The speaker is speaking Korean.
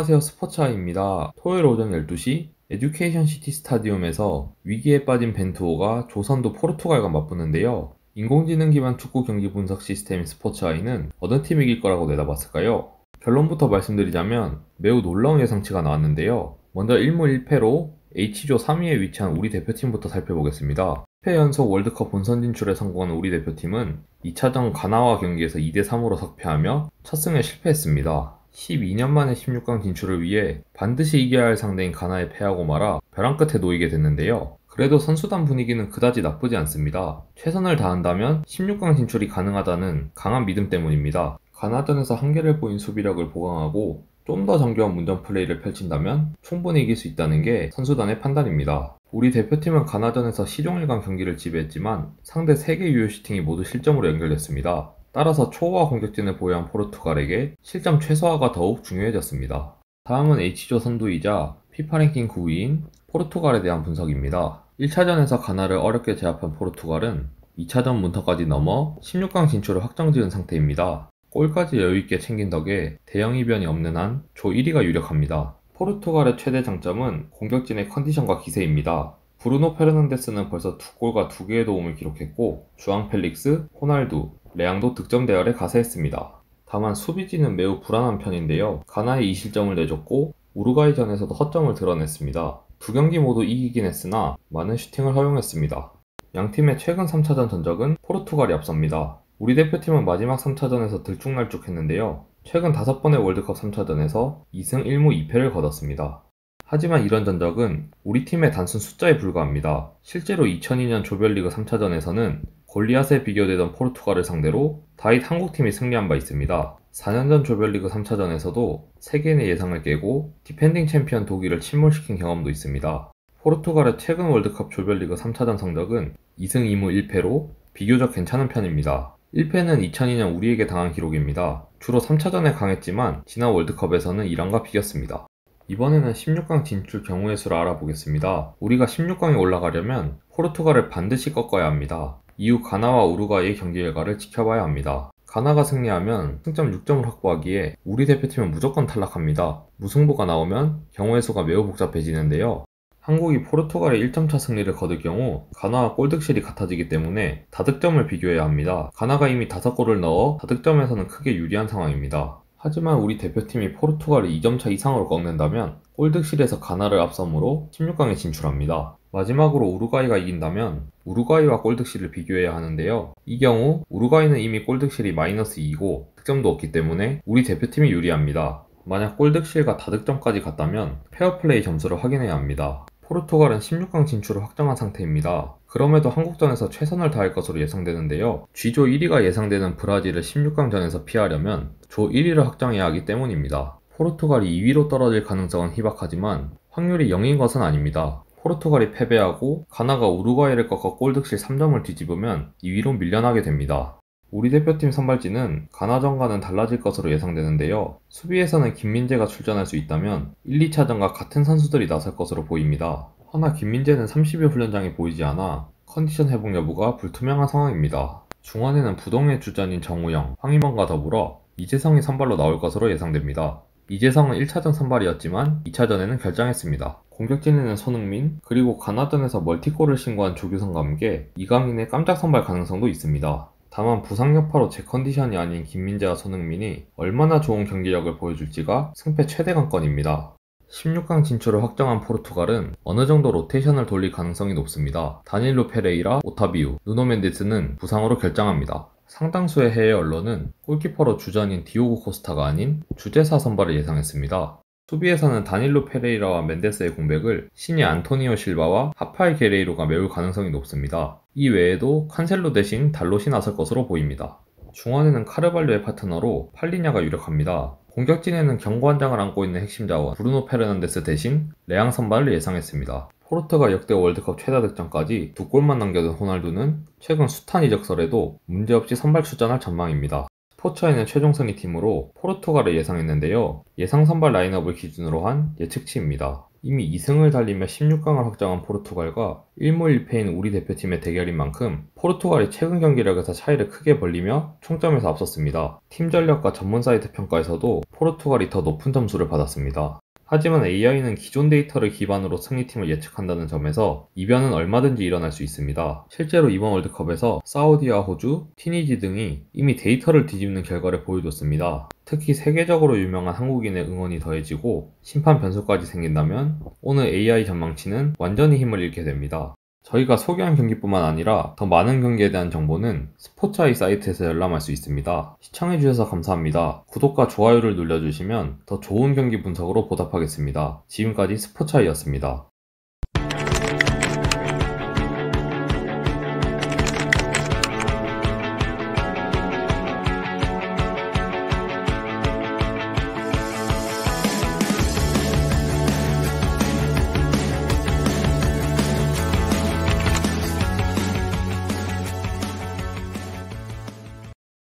안녕하세요. 스포츠아이입니다. 토요일 오전 12시 에듀케이션 시티 스타디움에서 위기에 빠진 벤투호가 조선도 포르투갈과 맞붙는데요. 인공지능 기반 축구 경기 분석 시스템인 스포츠아이는 어느 팀이 이길 거라고 내다봤을까요? 결론부터 말씀드리자면 매우 놀라운 예상치가 나왔는데요. 먼저 1무 1패로 H조 3위에 위치한 우리 대표팀부터 살펴보겠습니다. 10회 연속 월드컵 본선 진출에 성공한 우리 대표팀은 2차전 가나와 경기에서 2대3으로 석패하며 첫 승에 실패했습니다. 12년 만에 16강 진출을 위해 반드시 이겨야 할 상대인 가나에 패하고 말아 벼랑 끝에 놓이게 됐는데요. 그래도 선수단 분위기는 그다지 나쁘지 않습니다. 최선을 다한다면 16강 진출이 가능하다는 강한 믿음 때문입니다. 가나전에서 한계를 보인 수비력을 보강하고 좀 더 정교한 문전 플레이를 펼친다면 충분히 이길 수 있다는 게 선수단의 판단입니다. 우리 대표팀은 가나전에서 시종일관 경기를 지배했지만 상대 3개 유효 슈팅이 모두 실점으로 연결됐습니다. 따라서 초호화 공격진을 보유한 포르투갈에게 실점 최소화가 더욱 중요해졌습니다. 다음은 H조 선두이자 피파 랭킹 9위인 포르투갈에 대한 분석입니다. 1차전에서 가나를 어렵게 제압한 포르투갈은 2차전 문턱까지 넘어 16강 진출을 확정지은 상태입니다. 골까지 여유있게 챙긴 덕에 대형 이변이 없는 한 조 1위가 유력합니다. 포르투갈의 최대 장점은 공격진의 컨디션과 기세입니다. 브루노 페르난데스는 벌써 2골과 2개의 도움을 기록했고 주앙 펠릭스, 호날두, 레앙도 득점 대열에 가세했습니다. 다만 수비진은 매우 불안한 편인데요. 가나에 2실점을 내줬고 우루과이전에서도 허점을 드러냈습니다. 두 경기 모두 이기긴 했으나 많은 슈팅을 허용했습니다. 양팀의 최근 3차전 전적은 포르투갈이 앞섭니다. 우리 대표팀은 마지막 3차전에서 들쭉날쭉했는데요. 최근 5번의 월드컵 3차전에서 2승 1무 2패를 거뒀습니다. 하지만 이런 전적은 우리 팀의 단순 숫자에 불과합니다. 실제로 2002년 조별리그 3차전에서는 골리앗에 비교되던 포르투갈을 상대로 다윗 한국팀이 승리한 바 있습니다. 4년 전 조별리그 3차전에서도 세계인의 예상을 깨고 디펜딩 챔피언 독일을 침몰시킨 경험도 있습니다. 포르투갈의 최근 월드컵 조별리그 3차전 성적은 2승 2무 1패로 비교적 괜찮은 편입니다. 1패는 2002년 우리에게 당한 기록입니다. 주로 3차전에 강했지만 지난 월드컵에서는 이란과 비겼습니다. 이번에는 16강 진출 경우의 수를 알아보겠습니다. 우리가 16강에 올라가려면 포르투갈을 반드시 꺾어야 합니다. 이후 가나와 우루과이의 경기 결과를 지켜봐야 합니다. 가나가 승리하면 승점 6점을 확보하기에 우리 대표팀은 무조건 탈락합니다. 무승부가 나오면 경우의 수가 매우 복잡해지는데요. 한국이 포르투갈의 1점차 승리를 거둘 경우 가나와 골득실이 같아지기 때문에 다득점을 비교해야 합니다. 가나가 이미 5골을 넣어 다득점에서는 크게 유리한 상황입니다. 하지만 우리 대표팀이 포르투갈을 2점차 이상으로 꺾는다면 골득실에서 가나를 앞서므로 16강에 진출합니다. 마지막으로 우루과이가 이긴다면 우루과이와 골득실을 비교해야 하는데요. 이 경우 우루과이는 이미 골득실이 마이너스 2고 득점도 없기 때문에 우리 대표팀이 유리합니다. 만약 골득실과 다득점까지 갔다면 페어플레이 점수를 확인해야 합니다. 포르투갈은 16강 진출을 확정한 상태입니다. 그럼에도 한국전에서 최선을 다할 것으로 예상되는데요. G조 1위가 예상되는 브라질을 16강전에서 피하려면 조 1위를 확정해야 하기 때문입니다. 포르투갈이 2위로 떨어질 가능성은 희박하지만 확률이 0인 것은 아닙니다. 포르투갈이 패배하고 가나가 우루과이를 꺾어 골득실 3점을 뒤집으면 2위로 밀려나게 됩니다. 우리 대표팀 선발진은 가나전과는 달라질 것으로 예상되는데요. 수비에서는 김민재가 출전할 수 있다면 1, 2차전과 같은 선수들이 나설 것으로 보입니다. 허나 김민재는 30일 훈련장에 보이지 않아 컨디션 회복 여부가 불투명한 상황입니다. 중원에는 부동의 주전인 정우영, 황희범과 더불어 이재성이 선발로 나올 것으로 예상됩니다. 이재성은 1차전 선발이었지만 2차전에는 결장했습니다. 공격진에는 손흥민, 그리고 가나전에서 멀티골을 신고한 조규성과 함께 이강인의 깜짝 선발 가능성도 있습니다. 다만 부상 여파로 제 컨디션이 아닌 김민재와 손흥민이 얼마나 좋은 경기력을 보여줄지가 승패 최대 관건입니다. 16강 진출을 확정한 포르투갈은 어느 정도 로테이션을 돌릴 가능성이 높습니다. 다닐로 페레이라, 오타비우, 누노 멘데스는 부상으로 결장합니다. 상당수의 해외 언론은 골키퍼로 주전인 디오고 코스타가 아닌 주제사 선발을 예상했습니다. 수비에서는 다닐로 페레이라와 멘데스의 공백을 신이 안토니오 실바와 하파이 게레이로가 메울 가능성이 높습니다. 이 외에도 칸셀로 대신 달롯이 나설 것으로 보입니다. 중원에는 카르발료의 파트너로 팔리냐가 유력합니다. 공격진에는 경고한장을 안고 있는 핵심 자원 브루노 페르난데스 대신 레앙 선발을 예상했습니다. 포르투갈 역대 월드컵 최다 득점까지 2골만 남겨둔 호날두는 최근 숱한 이적설에도 문제없이 선발 출전할 전망입니다. 스포츠아이는 최종 승리 팀으로 포르투갈을 예상했는데요. 예상 선발 라인업을 기준으로 한 예측치입니다. 이미 2승을 달리며 16강을 확정한 포르투갈과 1무 1패인 우리 대표팀의 대결인 만큼 포르투갈이 최근 경기력에서 차이를 크게 벌리며 총점에서 앞섰습니다. 팀 전력과 전문 사이트 평가에서도 포르투갈이 더 높은 점수를 받았습니다. 하지만 AI는 기존 데이터를 기반으로 승리팀을 예측한다는 점에서 이변은 얼마든지 일어날 수 있습니다. 실제로 이번 월드컵에서 사우디와 호주, 튀니지 등이 이미 데이터를 뒤집는 결과를 보여줬습니다. 특히 세계적으로 유명한 한국인의 응원이 더해지고 심판 변수까지 생긴다면 오늘 AI 전망치는 완전히 힘을 잃게 됩니다. 저희가 소개한 경기뿐만 아니라 더 많은 경기에 대한 정보는 스포츠아이 사이트에서 열람할 수 있습니다. 시청해주셔서 감사합니다. 구독과 좋아요를 눌러주시면 더 좋은 경기 분석으로 보답하겠습니다. 지금까지 스포츠아이였습니다.